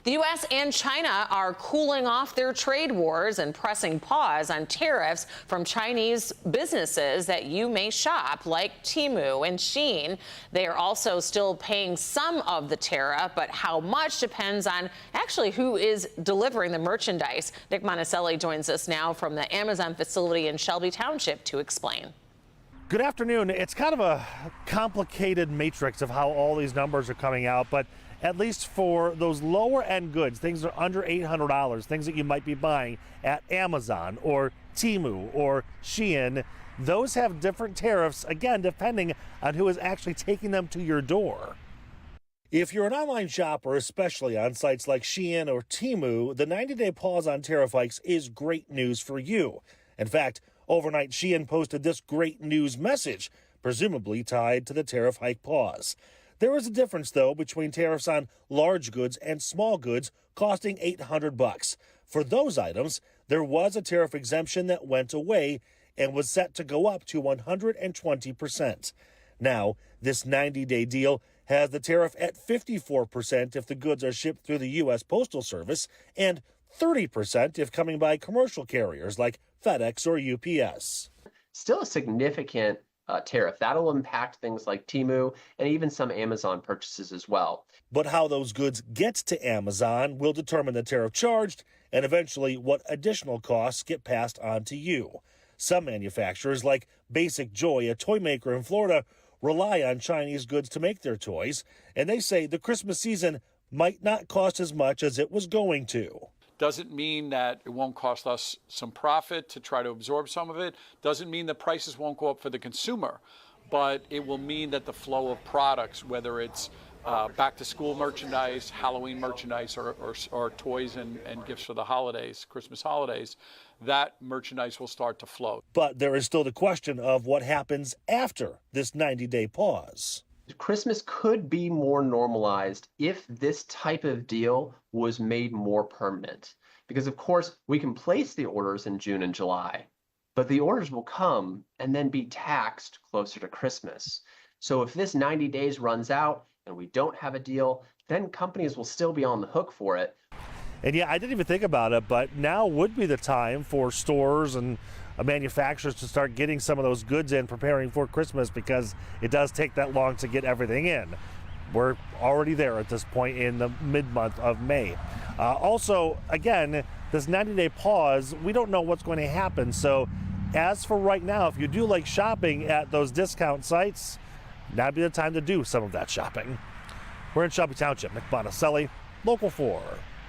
The U.S. and China are cooling off their trade wars and pressing pause on tariffs from Chinese businesses that you may shop, like Temu and Shein. They are also still paying some of the tariff, but how much depends on actually who is delivering the merchandise. Nick Monticelli joins us now from the Amazon facility in Shelby Township to explain. Good afternoon. It's kind of a complicated matrix of how all these numbers are coming out, but at least for those lower end goods, things that are under $800, things that you might be buying at Amazon or Temu or Shein, those have different tariffs, again, depending on who is actually taking them to your door. If you're an online shopper, especially on sites like Shein or Temu, the 90-day pause on tariff hikes is great news for you. In fact, overnight, Shein posted this great news message, presumably tied to the tariff hike pause. There is a difference, though, between tariffs on large goods and small goods costing $800. For those items, there was a tariff exemption that went away and was set to go up to 120%. Now, this 90-day deal has the tariff at 54% if the goods are shipped through the U.S. Postal Service and 30% if coming by commercial carriers like FedEx or UPS. Still a significant tariff. That'll impact things like Temu and even some Amazon purchases as well. But how those goods get to Amazon will determine the tariff charged and eventually what additional costs get passed on to you. Some manufacturers, like Basic Joy, a toy maker in Florida, rely on Chinese goods to make their toys, and they say the Christmas season might not cost as much as it was going to. Doesn't mean that it won't cost us some profit to try to absorb some of it. Doesn't mean the prices won't go up for the consumer, but it will mean that the flow of products, whether it's back to school merchandise, Halloween merchandise, or toys and gifts for the holidays, Christmas holidays, that merchandise will start to flow. But there is still the question of what happens after this 90-day pause. Christmas could be more normalized if this type of deal was made more permanent. Because, of course, we can place the orders in June and July, but the orders will come and then be taxed closer to Christmas. So if this 90 days runs out and we don't have a deal, then companies will still be on the hook for it. And yeah, I didn't even think about it, but now would be the time for stores and manufacturers to start getting some of those goods in, preparing for Christmas, because it does take that long to get everything in. We're already there at this point in the mid-month of May. Also, again, this 90-day pause, we don't know what's going to happen. So as for right now, if you do like shopping at those discount sites, now'd be the time to do some of that shopping. We're in Shelby Township. Nick Monticelli, Local 4.